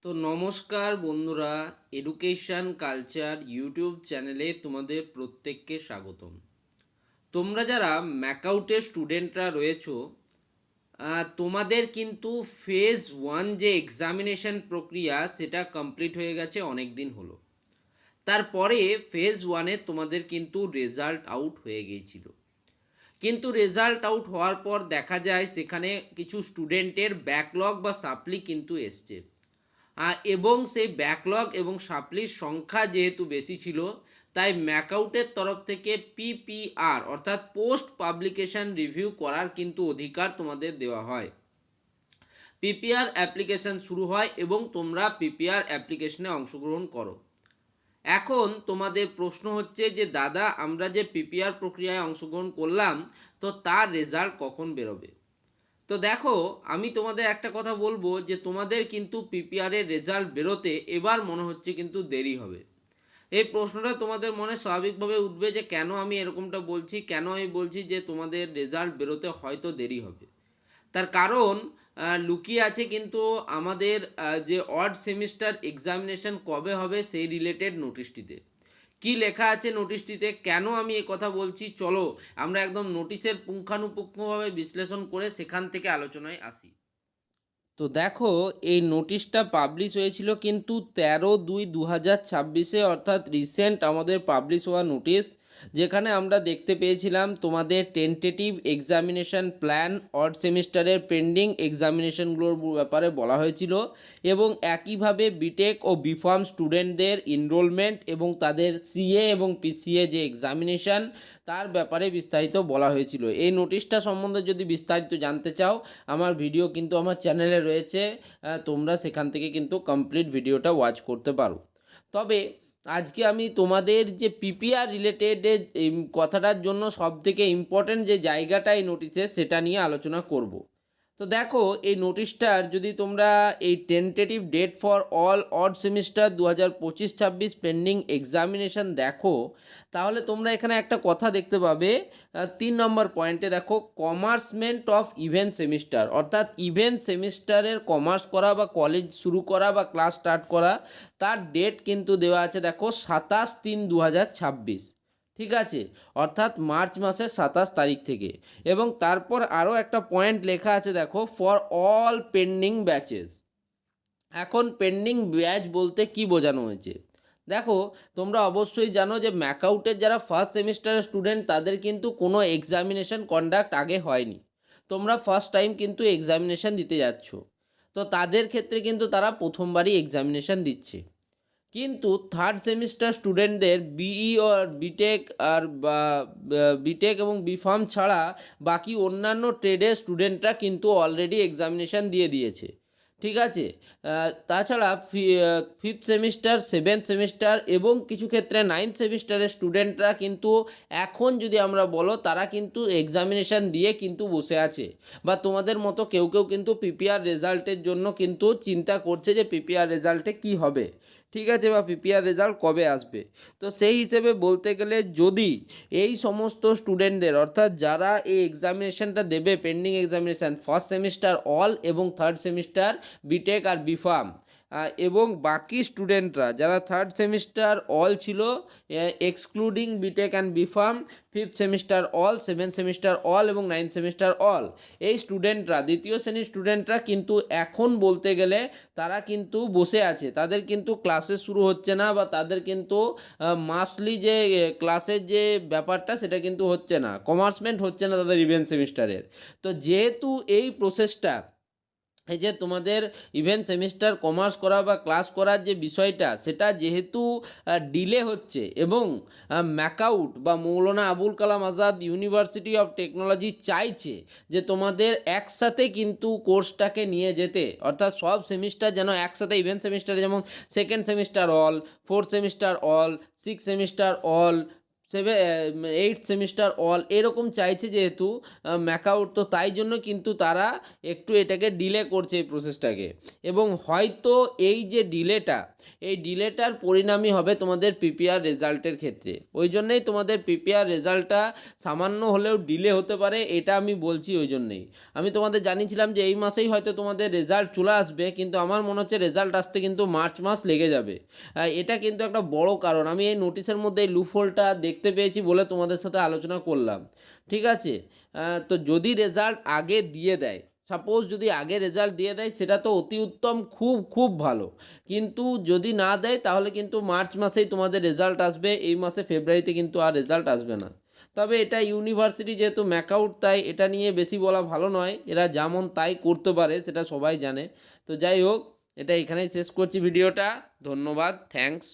তো নমস্কার বন্ধুরা, এডুকেশন কালচার ইউটিউব চ্যানেলে তোমাদের প্রত্যেককে স্বাগতম। তোমরা যারা ম্যাকআউটের স্টুডেন্টরা রয়েছো, তোমাদের কিন্তু ফেজ ওয়ান যে এক্সামিনেশন প্রক্রিয়া সেটা কমপ্লিট হয়ে গেছে অনেক দিন হলো। তারপরে ফেজ ওয়ানে তোমাদের কিন্তু রেজাল্ট আউট হয়ে গিয়েছিল, কিন্তু রেজাল্ট আউট হওয়ার পর দেখা যায় সেখানে কিছু স্টুডেন্টের ব্যাকলগ বা সাপ্লি কিন্তু এসছে। এবং সেই ব্যাকলগ এবং সাপ্লির সংখ্যা যেহেতু বেশি ছিল, তাই ম্যাকআউটের তরফ থেকে পিপিআর অর্থাৎ পোস্ট পাবলিকেশন রিভিউ করার কিন্তু অধিকার তোমাদের দেওয়া হয়। পিপিআর অ্যাপ্লিকেশন শুরু হয় এবং তোমরা পিপিআর অ্যাপ্লিকেশনে অংশগ্রহণ করো। এখন তোমাদের প্রশ্ন হচ্ছে যে দাদা, আমরা যে পিপিআর প্রক্রিয়ায় অংশগ্রহণ করলাম, তো তার রেজাল্ট কখন বেরোবে? তো দেখো, আমি তোমাদের একটা কথা বলবো যে তোমাদের কিন্তু পিপিআরের রেজাল্ট বেরোতে এবার মনে হচ্ছে কিন্তু দেরি হবে। এই প্রশ্নটা তোমাদের মনে স্বাভাবিকভাবে উঠবে যে কেন আমি এরকমটা বলছি, কেন আমি বলছি যে তোমাদের রেজাল্ট বেরোতে হয়তো দেরি হবে। তার কারণ লুকিয়ে আছে কিন্তু আমাদের যে অড সেমিস্টার এক্সামিনেশন কবে হবে সেই রিলেটেড নোটিশটিতে। কি লেখা আছে নোটিশটিতে, কেন আমি এ কথা বলছি, চলো আমরা একদম নোটিশের পুঙ্খানুপুঙ্খভাবে বিশ্লেষণ করে সেখান থেকে আলোচনায় আসি। তো দেখো, এই নোটিশটা পাবলিশ হয়েছিল কিন্তু 13/2/2026, অর্থাৎ রিসেন্ট আমাদের পাবলিশ হওয়া নোটিশ, যেখানে আমরা দেখতে পেয়েছিলাম তোমাদের টেন্টেটিভ এক্সামিনেশন প্ল্যান, অড সেমিস্টারের পেন্ডিং এক্সামিনেশনগুলোর ব্যাপারে বলা হয়েছিল, এবং একইভাবে বিটেক ও বিফার্ম স্টুডেন্টদের এনরোলমেন্ট এবং তাদের সিএ এবং পিসিএ যে এক্সামিনেশন তার ব্যাপারে বিস্তারিত বলা হয়েছিল। এই নোটিশটা সম্বন্ধে যদি বিস্তারিত জানতে চাও, আমার ভিডিও কিন্তু আমার চ্যানেলে রয়েছে, তোমরা সেখান থেকে কিন্তু কমপ্লিট ভিডিওটা ওয়াচ করতে পারো। তবে আজকে আমি তোমাদের যে পিপিআর রিলেটেড কথাটার জন্য সবথেকে ইম্পর্ট্যান্ট যে জায়গাটা এই নোটিশে সেটা নিয়ে আলোচনা করব। তো দেখো, এই নোটিশটার যদি তোমরা এই tentative date for all odd semester 2025-26 pending examination দেখো, তাহলে তোমরা এখানে একটা কথা দেখতে পাবে। 3 নম্বর পয়েন্টে দেখো, কমার্সমেন্ট অফ ইভেন্ট সেমিস্টার, অর্থাৎ ইভেন্ট সেমিস্টারের কমার্স করা বা কলেজ শুরু করা বা ক্লাস স্টার্ট করা, তার ডেট কিন্তু দেওয়া আছে দেখো 27/3/2026। ঠিক আছে, অর্থাৎ মার্চ মাসের 27 তারিখ থেকে। এবং তারপর আরও একটা পয়েন্ট লেখা আছে দেখো, ফর অল পেন্ডিং ব্যাচেস। এখন পেন্ডিং ব্যাচ বলতে কি বোঝানো হয়েছে? দেখো, তোমরা অবশ্যই জানো যে ম্যাকআউটের যারা ফার্স্ট সেমিস্টারের স্টুডেন্ট তাদের কিন্তু কোনো এক্সামিনেশন কন্ডাক্ট আগে হয়নি। তোমরা ফার্স্ট টাইম কিন্তু এক্সামিনেশন দিতে যাচ্ছ, তো তাদের ক্ষেত্রে কিন্তু তারা প্রথমবারই এক্সামিনেশন দিচ্ছে। কিন্তু থার্ড সেমিস্টার স্টুডেন্টদের বিই আর বিটেক আর বা বিটেক এবং বিফার্ম ছাড়া বাকি অন্যান্য ট্রেডের স্টুডেন্টরা কিন্তু অলরেডি এক্সামিনেশান দিয়ে দিয়েছে। ঠিক আছে, তাছাড়া ফিফথ সেমিস্টার, সেভেন্থ সেমিস্টার এবং কিছু ক্ষেত্রে নাইন্থ সেমিস্টারের স্টুডেন্টরা কিন্তু এখন যদি আমরা বলো তারা কিন্তু এক্সামিনেশান দিয়ে কিন্তু বসে আছে, বা তোমাদের মতো কেউ কেউ কিন্তু পিপিআর রেজাল্টের জন্য কিন্তু চিন্তা করছে যে পিপিআর রেজাল্টে কি হবে, ঠিক আছে, বা পিপিআর রেজাল্ট কবে আসবে। তো সেই হিসেবে বলতে গেলে যদি এই সমস্ত স্টুডেন্টদের, অর্থাৎ যারা এই এক্সামিনেশানটা দেবে pending examination first semester all এবং থার্ড সেমিস্টার বিটেক আর বিফার্ম, এবং বাকি স্টুডেন্টরা যারা থার্ড সেমিস্টার অল ছিল excluding BTech and BPharm, fifth semester all, seventh semester all এবং নাইন্থ সেমিস্টার অল, এই স্টুডেন্টরা, দ্বিতীয় শ্রেণীর স্টুডেন্টরা কিন্তু এখন বলতে গেলে তারা কিন্তু বসে আছে, তাদের কিন্তু ক্লাসেস শুরু হচ্ছে না, বা তাদের কিন্তু মাসলি যে ক্লাসের যে ব্যাপারটা সেটা কিন্তু হচ্ছে না, কমার্সমেন্ট হচ্ছে না তাদের ইভেন্ট সেমিস্টারের। তো যেহেতু এই প্রসেসটা, এই যে তোমাদের ইভেন্ট সেমিস্টার কমার্স করা বা ক্লাস করার যে বিষয়টা সেটা যেহেতু ডিলে হচ্ছে, এবং ম্যাকআউট বা Maulana Abul Kalam Azad university of technology চাইছে যে তোমাদের একসাথে কিন্তু কোর্সটাকে নিয়ে যেতে, অর্থাৎ সব সেমিস্টার যেন একসাথে, ইভেন্ট সেমিস্টারে যেমন second semester all, fourth semester all, six semester all, eight semester all এরকম চাইছে যেহেতু ম্যাকআউট, তো তাই জন্য কিন্তু তারা একটু এটাকে ডিলে করছে এই প্রসেসটাকে। এবং হয়তো এই যে ডিলেটা, এই ডিলেটার পরিণামই হবে তোমাদের পিপিআর রেজাল্টের ক্ষেত্রে। ওই জন্যেই তোমাদের পিপিআর রেজাল্টটা সামান্য হলেও ডিলে হতে পারে, এটা আমি বলছি ওই জন্যেই। আমি তোমাদের জানিয়েছিলাম যে এই মাসেই হয়তো তোমাদের রেজাল্ট চলে আসবে, কিন্তু আমার মনে হচ্ছে রেজাল্ট আসতে কিন্তু মার্চ মাস লেগে যাবে। এটা কিন্তু একটা বড় কারণ। আমি এই নোটিশের মধ্যে এই লুপহোলটা দেখতে পেয়েছি বলে তোমাদের সাথে আলোচনা করলাম, ঠিক আছে? তো যদি রেজাল্ট আগে দিয়ে দেয়, সাপোজ যদি আগে রেজাল্ট দিয়ে দেয়, সেটা তো অতি উত্তম, খুব খুব ভালো। কিন্তু যদি না দেয় তাহলে কিন্তু মার্চ মাসেই তোমাদের রেজাল্ট আসবে, এই মাসে ফেব্রুয়ারিতে কিন্তু আর রেজাল্ট আসবে না। তবে এটা ইউনিভার্সিটি যেহেতু ম্যাকআউট, তাই এটা নিয়ে বেশি বলা ভালো নয়। এরা যেমন তাই করতে পারে সেটা সবাই জানে। তো যাই হোক, এটা এখানেই শেষ করছি ভিডিওটা। ধন্যবাদ, থ্যাঙ্কস।